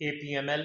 APML,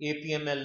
APML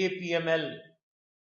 APML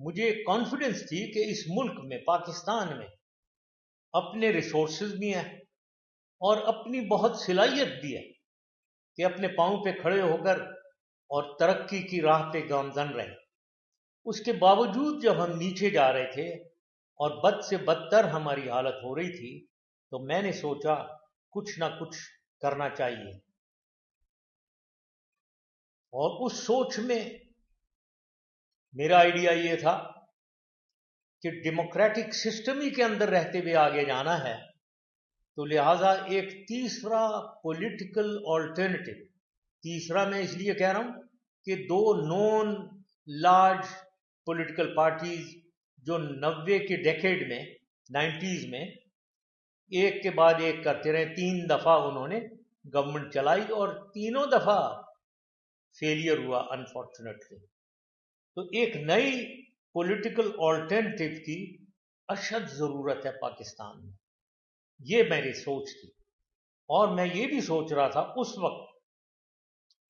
مجھے confidence تھی کہ اس ملک میں پاکستان میں اپنے ریسورسز بھی ہیں اور اپنی بہت صلاحیت بھی ہے کہ اپنے پاؤں پہ کھڑے ہو کر اور ترقی کی راہ پہ گامزن رہیں۔ اس کے باوجود جب ہم نیچے جا رہے تھے اور بد سے بدتر ہماری حالت ہو رہی تھی تو میں نے سوچا کچھ نہ کچھ کرنا چاہیے، اور اس سوچ میں میرا آئیڈیا یہ تھا کہ ڈیموکریٹک سسٹم ہی کے اندر رہتے ہوئے آگے جانا ہے، تو لہٰذا ایک تیسرا پولیٹیکل آلٹرنیٹو، تیسرا میں اس لیے کہہ رہا ہوں کہ دو نون لارج پولیٹیکل پارٹیز جو 90 کے ڈیکیڈ میں 90s میں ایک کے بعد ایک کرتے رہے، 3 دفعہ انہوں نے گورنمنٹ چلائی اور تینوں دفعہ فیلئر ہوا انفارچونیٹلی۔ تو ایک نئی پولیٹیکل آلٹرنیٹو کی اشد ضرورت ہے پاکستان میں، یہ میری سوچ تھی۔ اور میں یہ بھی سوچ رہا تھا اس وقت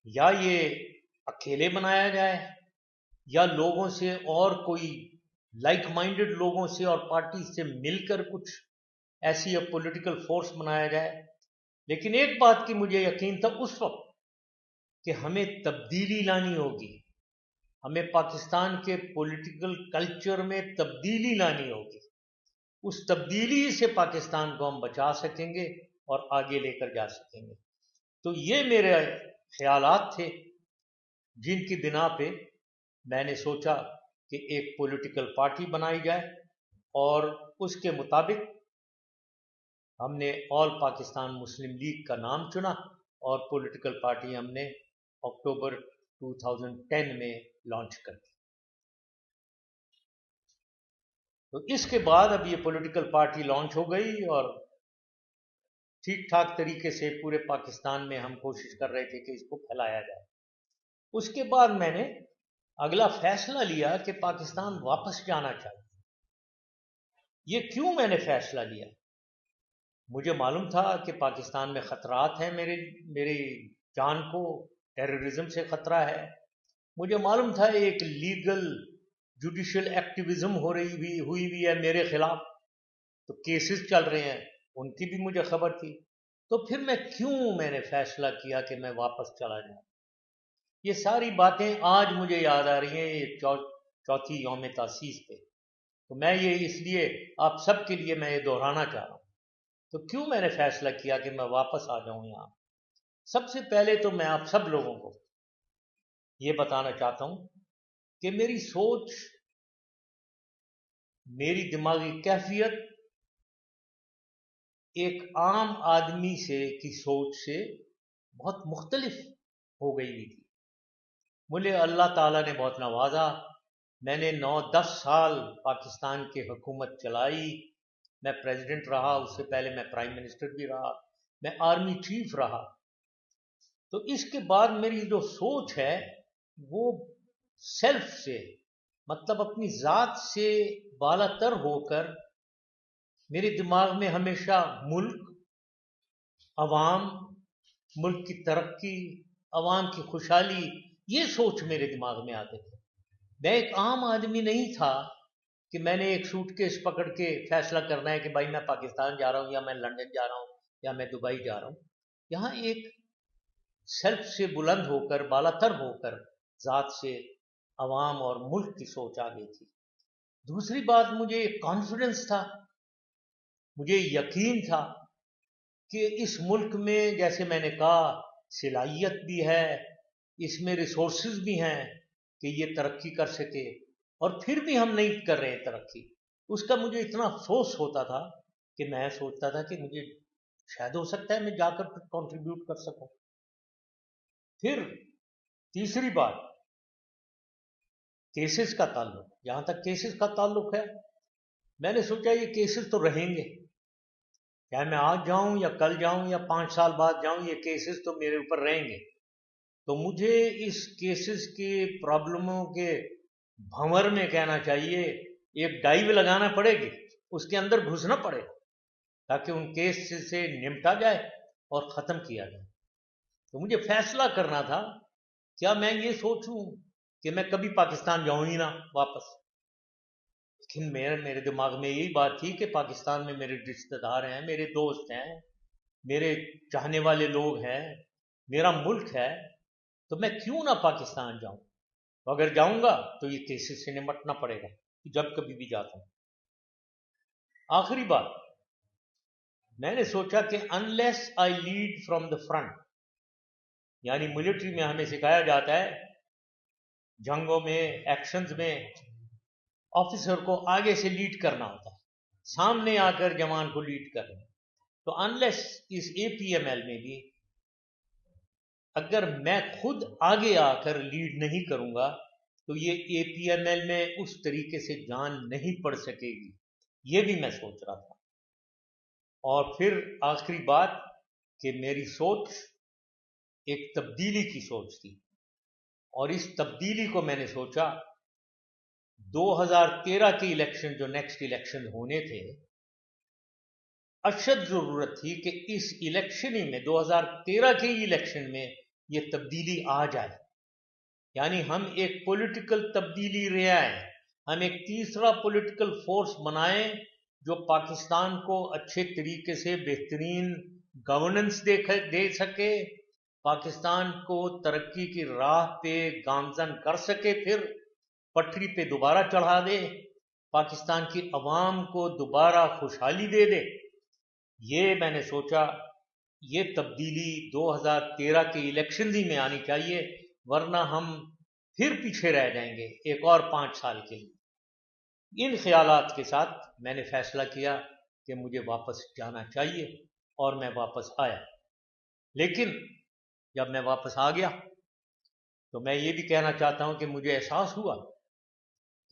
یا یہ اکیلے بنایا جائے یا لوگوں سے اور کوئی لائک مائنڈڈ لوگوں سے اور پارٹی سے مل کر کچھ ایسی پولیٹیکل فورس بنایا جائے۔ لیکن ایک بات کی مجھے یقین تھا اس وقت کہ ہمیں تبدیلی لانی ہوگی، ہمیں پاکستان کے پولیٹیکل کلچر میں تبدیلی لانی ہوگی، اس تبدیلی سے پاکستان کو ہم بچا سکیں گے اور آگے لے کر جا سکیں گے۔ تو یہ میرے خیالات تھے جن کی بنا پہ میں نے سوچا کہ ایک پولیٹیکل پارٹی بنائی جائے، اور اس کے مطابق ہم نے آل پاکستان مسلم لیگ کا نام چنا اور پولیٹیکل پارٹی ہم نے اکتوبر 2010 میں لانچ کر دی۔ تو اس کے بعد اب یہ پولیٹیکل پارٹی لانچ ہو گئی اور ٹھیک ٹھاک طریقے سے پورے پاکستان میں ہم کوشش کر رہے تھے کہ اس کو پھیلایا جائے۔ اس کے بعد میں نے اگلا فیصلہ لیا کہ پاکستان واپس جانا چاہیے۔ یہ کیوں میں نے فیصلہ لیا؟ مجھے معلوم تھا کہ پاکستان میں خطرات ہیں، میری جان کو ٹیررزم سے خطرہ ہے۔ مجھے معلوم تھا ایک لیگل جوڈیشل ایکٹیویزم ہوئی ہے میرے خلاف، تو کیسز چل رہے ہیں، ان کی بھی مجھے خبر تھی۔ تو پھر میں نے فیصلہ کیا کہ میں واپس چلا جاؤں۔ یہ ساری باتیں آج مجھے یاد آ رہی ہیں، یہ چوتھی یوم تاسیس پہ، تو میں یہ اس لیے آپ سب کے لیے میں یہ دہرانا چاہ رہا ہوں۔ تو کیوں میں نے فیصلہ کیا کہ میں واپس آ جاؤں یہاں؟ سب سے پہلے تو میں آپ سب لوگوں کو یہ بتانا چاہتا ہوں کہ میری سوچ، میری دماغی کیفیت ایک عام آدمی کی سوچ سے بہت مختلف ہو گئی ہوئی تھی۔ مجھے اللہ تعالیٰ نے بہت نوازا، میں نے 9-10 سال پاکستان کی حکومت چلائی، میں پریزیڈنٹ رہا، اس سے پہلے میں پرائم منسٹر بھی رہا، میں آرمی چیف رہا۔ تو اس کے بعد میری جو سوچ ہے وہ سیلف سے، مطلب اپنی ذات سے بالا تر ہو کر، میرے دماغ میں ہمیشہ ملک، عوام، ملک کی ترقی، عوام کی خوشحالی، یہ سوچ میرے دماغ میں آتے تھے۔ میں ایک عام آدمی نہیں تھا کہ میں نے ایک سوٹ کیس پکڑ کے فیصلہ کرنا ہے کہ بھائی میں پاکستان جا رہا ہوں یا میں لندن جا رہا ہوں یا میں دبئی جا رہا ہوں۔ یہاں ایک سیلف سے بلند ہو کر، بالا تر ہو کر، ذات سے عوام اور ملک کی سوچ آ گئی تھی۔ دوسری بات، مجھے کانفیڈنس تھا، مجھے یقین تھا کہ اس ملک میں، جیسے میں نے کہا، صلاحیت بھی ہے، اس میں ریسورسز بھی ہیں کہ یہ ترقی کر سکے، اور پھر بھی ہم نہیں کر رہے ترقی۔ اس کا مجھے اتنا افسوس ہوتا تھا کہ میں سوچتا تھا کہ مجھے شاید ہو سکتا ہے میں جا کر کنٹریبیوٹ کر سکوں۔ پھر تیسری بات، کیسز کا تعلق، جہاں تک کیسز کا تعلق ہے، میں نے سوچا یہ کیسز تو رہیں گے، چاہے میں آج جاؤں یا کل جاؤں یا 5 سال بعد جاؤں، یہ کیسز تو میرے اوپر رہیں گے۔ تو مجھے اس کیسز کی پرابلموں کے بھنور میں کہنا چاہیے ایک ڈائیو لگانا پڑے گی، اس کے اندر گھسنا پڑے تاکہ ان کیس سے نمٹا جائے اور ختم کیا جائے۔ تو مجھے فیصلہ کرنا تھا، کیا میں یہ سوچوں کہ میں کبھی پاکستان جاؤں ہی نہ واپس، لیکن میرے دماغ میں یہی بات تھی کہ پاکستان میں میرے رشتہ دار ہیں، میرے دوست ہیں، میرے چاہنے والے لوگ ہیں، میرا ملک ہے، تو میں کیوں نہ پاکستان جاؤں؟ اگر جاؤں گا تو یہ کیسز سے نمٹنا پڑے گا جب کبھی بھی جاتا ہوں۔ آخری بات، میں نے سوچا کہ unless I lead from the front, یعنی ملٹری میں ہمیں سکھایا جاتا ہے جنگوں میں، ایکشنز میں آفیسر کو آگے سے لیڈ کرنا ہوتا ہے، سامنے آ کر جوان کو لیڈ کرنا۔ تو انلیس اس اے پی ایم ایل میں بھی اگر میں خود آگے آ کر لیڈ نہیں کروں گا تو یہ اے پی ایم ایل میں اس طریقے سے جان نہیں پڑ سکے گی، یہ بھی میں سوچ رہا تھا۔ اور پھر آخری بات کہ میری سوچ ایک تبدیلی کی سوچ تھی، اور اس تبدیلی کو میں نے سوچا 2013 کے الیکشن جو نیکسٹ الیکشن ہونے تھے، اشد ضرورت تھی کہ اس الیکشن ہی میں 2013 کے الیکشن میں یہ تبدیلی آ جائے، یعنی ہم ایک پولیٹیکل تبدیلی لے آئیں، ہم ایک تیسرا پولیٹیکل فورس بنائیں جو پاکستان کو اچھے طریقے سے بہترین گورننس دے سکے، پاکستان کو ترقی کی راہ پہ گامزن کر سکے، پھر پٹری پہ دوبارہ چڑھا دے، پاکستان کی عوام کو دوبارہ خوشحالی دے دے۔ یہ میں نے سوچا یہ تبدیلی 2013 کے الیکشن ہی میں آنی چاہیے، ورنہ ہم پھر پیچھے رہ جائیں گے ایک اور 5 سال کے لیے۔ ان خیالات کے ساتھ میں نے فیصلہ کیا کہ مجھے واپس جانا چاہیے، اور میں واپس آیا۔ لیکن جب میں واپس آ گیا تو میں یہ بھی کہنا چاہتا ہوں کہ مجھے احساس ہوا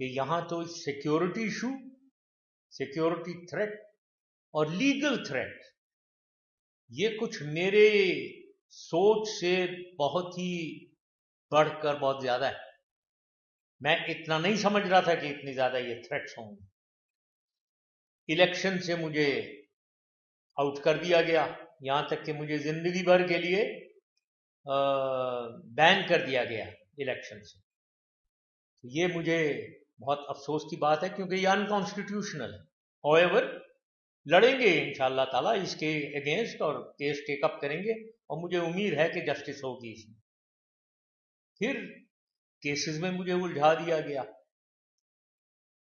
کہ یہاں تو سیکیورٹی ایشو، سیکیورٹی تھریٹ اور لیگل تھریٹ، یہ کچھ میرے سوچ سے بہت ہی بڑھ کر بہت زیادہ ہے۔ میں اتنا نہیں سمجھ رہا تھا کہ اتنی زیادہ یہ تھریٹس ہوں گے۔ الیکشن سے مجھے آؤٹ کر دیا گیا، یہاں تک کہ مجھے زندگی بھر کے لیے بین کر دیا گیا الیکشن سے۔ یہ مجھے بہت افسوس کی بات ہے، کیونکہ یہ انکانسٹیٹیوشنل ہے۔ however لڑیں گے انشاءاللہ تعالیٰ اس کے اگینسٹ، اور کیس ٹیک اپ کریں گے، اور مجھے امید ہے کہ جسٹس ہوگی اس میں۔ پھر کیسز میں مجھے الجھا دیا گیا،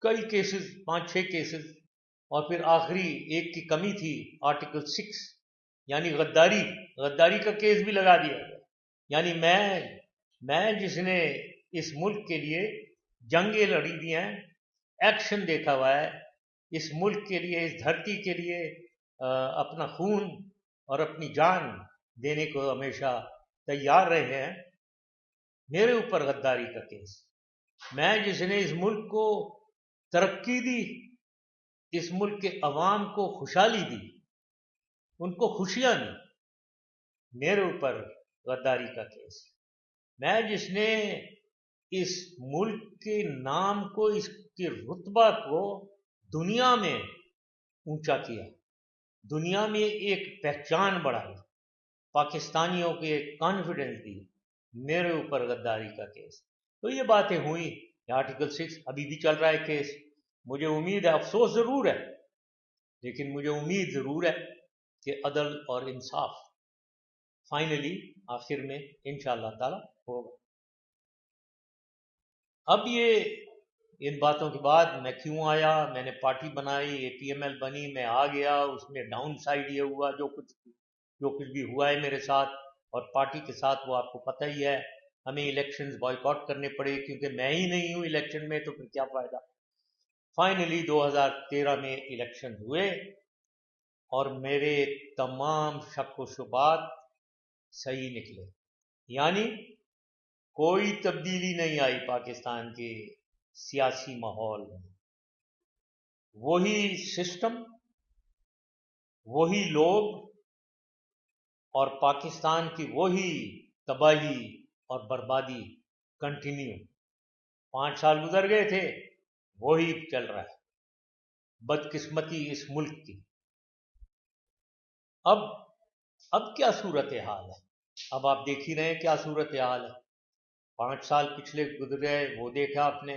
کئی کیسز، 5-6 کیسز، اور پھر آخری ایک کی کمی تھی، آرٹیکل 6 یعنی غداری کا کیس بھی لگا دیا گیا۔ یعنی میں جس نے اس ملک کے لیے جنگیں لڑی دی ہیں، ایکشن دیکھا ہوا ہے، اس ملک کے لیے، اس دھرتی کے لیے اپنا خون اور اپنی جان دینے کو ہمیشہ تیار رہے ہیں، میرے اوپر غداری کا کیس۔ میں جس نے اس ملک کو ترقی دی، اس ملک کے عوام کو خوشحالی دی، ان کو خوشیاں دی، میرے اوپر غداری کا کیس۔ میں جس نے اس ملک کے نام کو، اس کے رتبہ کو دنیا میں اونچا کیا، دنیا میں ایک پہچان بڑھائی، پاکستانیوں کو ایک کانفیڈنس دی، میرے اوپر غداری کا کیس۔ تو یہ باتیں ہوئی، آرٹیکل 6 ابھی بھی چل رہا ہے کیس۔ مجھے امید ہے، افسوس ضرور ہے، لیکن مجھے امید ضرور ہے کہ عدل اور انصاف فائنلی آخر میں انشاءاللہ تعالی ہوگا۔ اب یہ ان باتوں کے بعد میں کیوں آیا، میں نے پارٹی بنائی، اے پی ایم ایل بنی، میں آ گیا، اس میں ڈاؤن سائڈ یہ ہوا جو کچھ بھی ہوا ہے میرے ساتھ اور پارٹی کے ساتھ، وہ آپ کو پتہ ہی ہے۔ ہمیں الیکشنز بائیکاٹ کرنے پڑے، کیونکہ میں ہی نہیں ہوں الیکشن میں، تو پھر کیا فائدہ۔ فائنلی 2013 میں الیکشن ہوئے، اور میرے تمام شک و شبہات صحیح نکلے، یعنی کوئی تبدیلی نہیں آئی پاکستان کے سیاسی ماحول میں۔ وہی سسٹم، وہی لوگ، اور پاکستان کی وہی تباہی اور بربادی کنٹینیو۔ 5 سال گزر گئے تھے، وہی چل رہا ہے، بدقسمتی اس ملک کی۔ اب کیا صورتحال ہے؟ اب آپ دیکھ ہی رہے ہیں کیا صورتحال ہے۔ 5 سال پچھلے گزر گئے، وہ دیکھا آپ نے،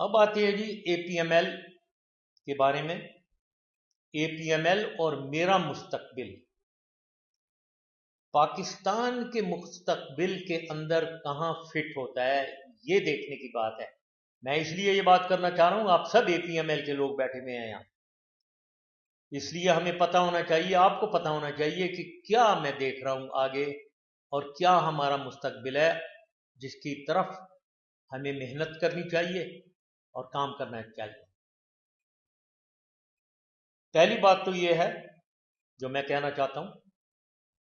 اب آتے ہیں جی اے پی ایم ایل کے بارے میں. اے پی ایم ایل اور میرا مستقبل پاکستان کے مستقبل کے اندر کہاں فٹ ہوتا ہے، یہ دیکھنے کی بات ہے. میں اس لیے یہ بات کرنا چاہ رہا ہوں، آپ سب اے پی ایم ایل کے لوگ بیٹھے ہوئے ہیں یہاں، اس لیے ہمیں پتہ ہونا چاہیے، آپ کو پتہ ہونا چاہیے کہ کیا میں دیکھ رہا ہوں آگے اور کیا ہمارا مستقبل ہے جس کی طرف ہمیں محنت کرنی چاہیے اور کام کرنا چاہیے. پہلی بات تو یہ ہے جو میں کہنا چاہتا ہوں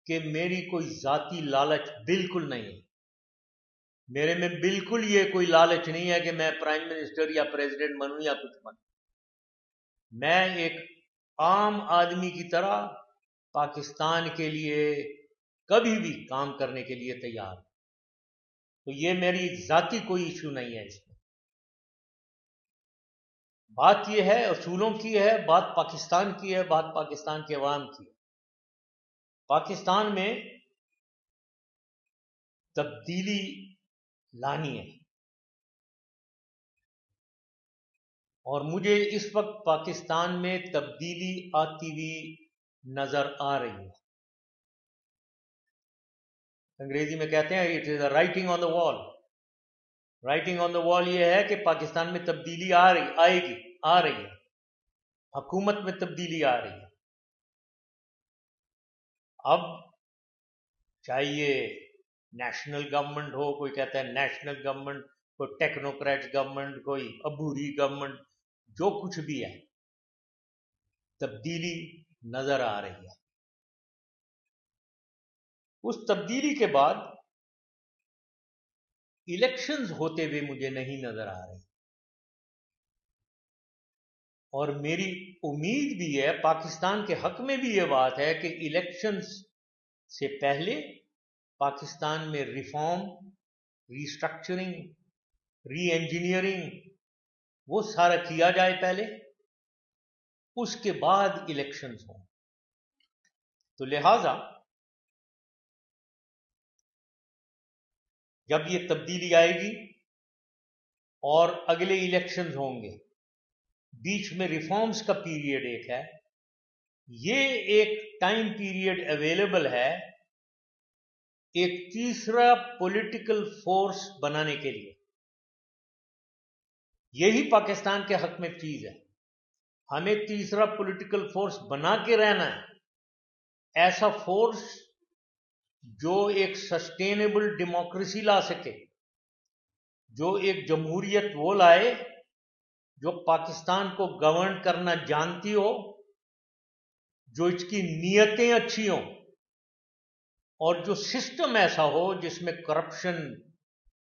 کہ میری کوئی ذاتی لالچ بالکل نہیں ہے. میرے میں بالکل یہ کوئی لالچ نہیں ہے کہ میں پرائم منسٹر یا پریزیڈنٹ بنوں یا کچھ بنوں. میں ایک عام آدمی کی طرح پاکستان کے لیے کبھی بھی کام کرنے کے لیے تیار. تو یہ میری ذاتی کوئی ایشو نہیں ہے. اس میں بات یہ ہے اصولوں کی ہے، بات پاکستان کی ہے، بات پاکستان کے عوام کی ہے. پاکستان میں تبدیلی لانی ہے اور مجھے اس وقت پاکستان میں تبدیلی آتی ہوئی نظر آ رہی ہے. انگریزی میں کہتے ہیں it is a writing on دا وال. رائٹنگ آن دا وال یہ ہے کہ پاکستان میں تبدیلی آ رہی ہے، حکومت میں تبدیلی آ رہی ہے. اب چاہیے نیشنل گورنمنٹ ہو، کوئی کہتا ہے نیشنل گورنمنٹ، کوئی ٹیکنوکریٹ گورنمنٹ، کوئی عبوری گورنمنٹ، جو کچھ بھی ہے تبدیلی نظر آ رہی ہے. اس تبدیلی کے بعد الیکشنز ہوتے ہوئے مجھے نہیں نظر آ رہے، اور میری امید بھی ہے، پاکستان کے حق میں بھی یہ بات ہے کہ الیکشنز سے پہلے پاکستان میں ریفارم، ریسٹرکچرنگ، ری انجینئرنگ وہ سارا کیا جائے پہلے، اس کے بعد الیکشنز ہوں. تو لہذا جب یہ تبدیلی آئے گی اور اگلے الیکشنز ہوں گے، بیچ میں ریفارمز کا پیریڈ ایک ہے، یہ ایک ٹائم پیریڈ اویلیبل ہے ایک تیسرا پولیٹیکل فورس بنانے کے لیے. یہی پاکستان کے حق میں چیز ہے. ہمیں تیسرا پولیٹیکل فورس بنا کے رہنا ہے، ایسا فورس جو ایک سسٹینیبل ڈیموکریسی لا سکے، جو ایک جمہوریت وہ لائے جو پاکستان کو گورن کرنا جانتی ہو، جو اس کی نیتیں اچھی ہوں، اور جو سسٹم ایسا ہو جس میں کرپشن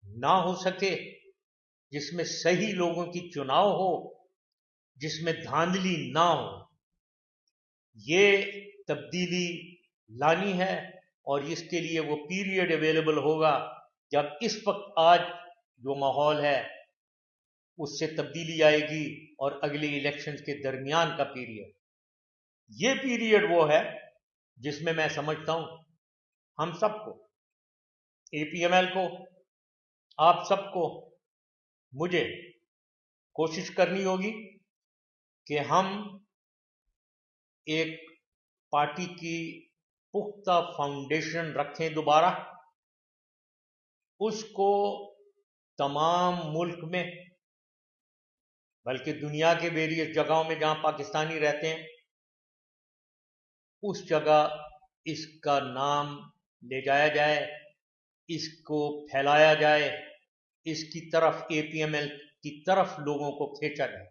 نہ ہو سکے، جس میں صحیح لوگوں کی چناؤ ہو، جس میں دھاندلی نہ ہو. یہ تبدیلی لانی ہے اور اس کے لیے وہ پیریڈ اویلیبل ہوگا جب اس وقت آج جو ماحول ہے اس سے تبدیلی آئے گی، اور اگلے الیکشنز کے درمیان کا پیریڈ، یہ پیریڈ وہ ہے جس میں سمجھتا ہوں ہم سب کو، اے پی ایم ایل کو، آپ سب کو، مجھے کوشش کرنی ہوگی کہ ہم ایک پارٹی کی پختہ فاؤنڈیشن رکھیں دوبارہ، اس کو تمام ملک میں بلکہ دنیا کے ویریس جگہوں میں جہاں پاکستانی رہتے ہیں اس جگہ اس کا نام لے جایا جائے، اس کو پھیلایا جائے، اس کی طرف اے پی ایم ایل کی طرف لوگوں کو کھینچا جائے.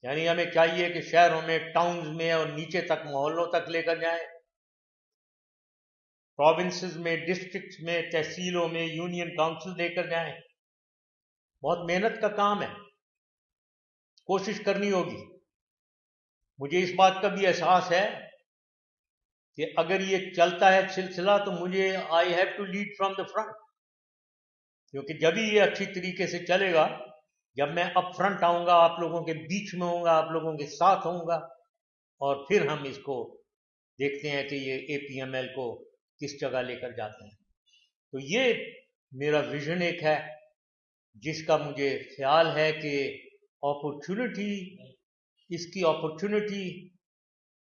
یعنی ہمیں چاہیے کہ شہروں میں، ٹاؤنز میں اور نیچے تک محلوں تک لے کر جائیں، پروونسز میں، ڈسٹرکٹس میں، تحصیلوں میں، یونین کاؤنسل لے کر جائیں. بہت محنت کا کام ہے، کوشش کرنی ہوگی. مجھے اس بات کا بھی احساس ہے کہ اگر یہ چلتا ہے سلسلہ تو مجھے I have to lead from the front, کیونکہ جب ہی یہ اچھی طریقے سے چلے گا، جب میں اپ فرنٹ آؤں گا، آپ لوگوں کے بیچ میں ہوں گا، آپ لوگوں کے ساتھ ہوں گا، اور پھر ہم اس کو دیکھتے ہیں کہ یہ اے پی ایم ایل کو کس جگہ لے کر جاتے ہیں. تو یہ میرا ویژن ایک ہے جس کا مجھے خیال ہے کہ اس کی اپرچونٹی،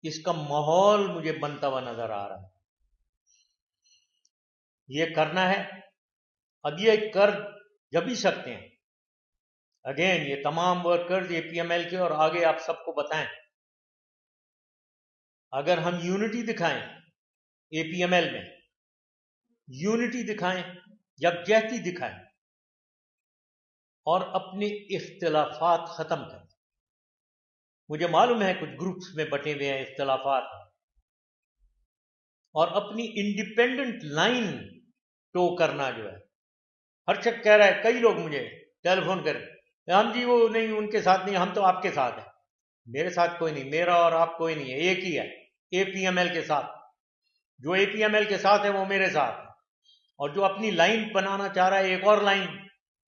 اس کا ماحول مجھے بنتا ہوا نظر آ رہا ہے. یہ کرنا ہے. اب یہ کر جب ہی سکتے ہیں. اگین یہ تمام ورکرز اے پی ایم ایل کے اور آگے آپ سب کو بتائیں، اگر ہم یونٹی دکھائیں اے پی ایم ایل میں، یونٹی دکھائیں، یکجہتی دکھائیں اور اپنے اختلافات ختم کریں. مجھے معلوم ہے کچھ گروپس میں بٹے ہوئے ہیں اختلافات، اور اپنی انڈیپینڈنٹ لائن ٹو کرنا جو ہے. ہر شخص کہہ رہا ہے، کئی لوگ مجھے ٹیلی فون کریں، ہم جی وہ نہیں، ان کے ساتھ نہیں، ہم تو آپ کے ساتھ ہیں. میرے ساتھ کوئی نہیں، میرا اور آپ کوئی نہیں ہے، ایک ہی ہے اے پی ایم ایل کے ساتھ. جو اے پی ایم ایل کے ساتھ ہے وہ میرے ساتھ ہے، اور جو اپنی لائن بنانا چاہ رہا ہے ایک اور لائن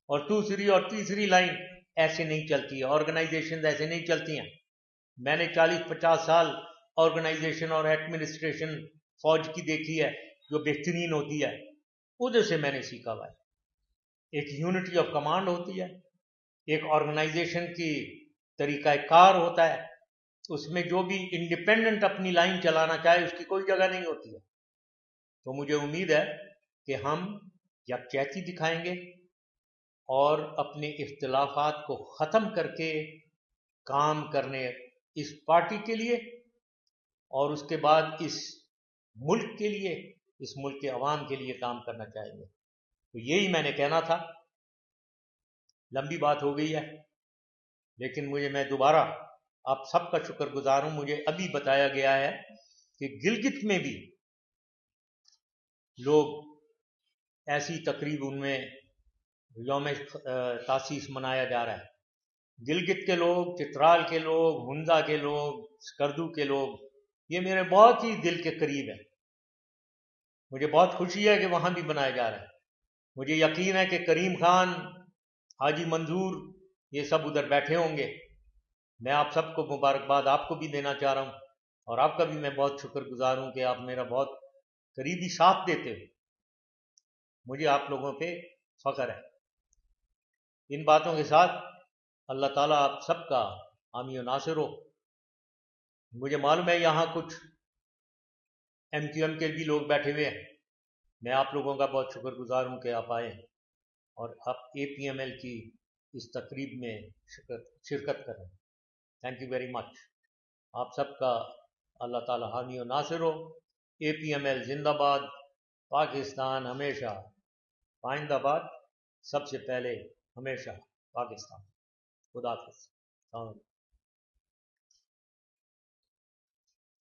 اور دوسری اور تیسری لائن، ایسے نہیں چلتی ہے. آرگنائزیشن ایسے نہیں چلتی ہیں. میں نے 40-50 سال آرگنائزیشن اور ایڈمنسٹریشن فوج کی دیکھی ہے جو بہترین ہوتی ہے، ادھر سے میں نے سیکھا ہوا ہے. ایک یونٹی آف کمانڈ ہوتی ہے، ایک آرگنائزیشن کی طریقہ کار ہوتا ہے، اس میں جو بھی انڈیپینڈنٹ اپنی لائن چلانا چاہے اس کی کوئی جگہ نہیں ہوتی ہے. تو مجھے امید ہے کہ ہم یکجہتی دکھائیں گے اور اپنے اختلافات کو ختم کر کے کام کرنے اس پارٹی کے لیے اور اس کے بعد اس ملک کے لیے، اس ملک کے عوام کے لیے کام کرنا چاہیں گے. تو یہی میں نے کہنا تھا. لمبی بات ہو گئی ہے، لیکن میں دوبارہ آپ سب کا شکر گزار ہوں. مجھے ابھی بتایا گیا ہے کہ گلگت میں بھی لوگ ایسی تقریب ان میں یوم تاسیس منایا جا رہا ہے. گلگت کے لوگ، چترال کے لوگ، ہنزا کے لوگ، سکردو کے لوگ، یہ میرے بہت ہی دل کے قریب ہے. مجھے بہت خوشی ہے کہ وہاں بھی بنایا جا رہا ہے. مجھے یقین ہے کہ کریم خان، حاجی منظور، یہ سب ادھر بیٹھے ہوں گے. میں آپ سب کو مبارکباد آپ کو بھی دینا چاہ رہا ہوں، اور آپ کا بھی میں بہت شکر گزار ہوں کہ آپ میرا بہت قریبی ساتھ دیتے ہو. مجھے آپ لوگوں پہ فخر ہے. ان باتوں کے ساتھ اللہ تعالیٰ آپ سب کا حامی و ناصر ہو. مجھے معلوم ہے یہاں کچھ ایم کیو ایم کے بھی لوگ بیٹھے ہوئے ہیں. میں آپ لوگوں کا بہت شکر گزار ہوں کہ آپ آئے اور آپ اے پی ایم ایل کی اس تقریب میں شرکت کریں. Thank you very much. آپ سب کا اللہ تعالیٰ حامی و ناصر ہو. اے پی ایم ایل زندہ باد. پاکستان ہمیشہ، آئندہ باد، سب سے پہلے ہمیشہ پاکستان. خدا حافظ. السلام علیکم.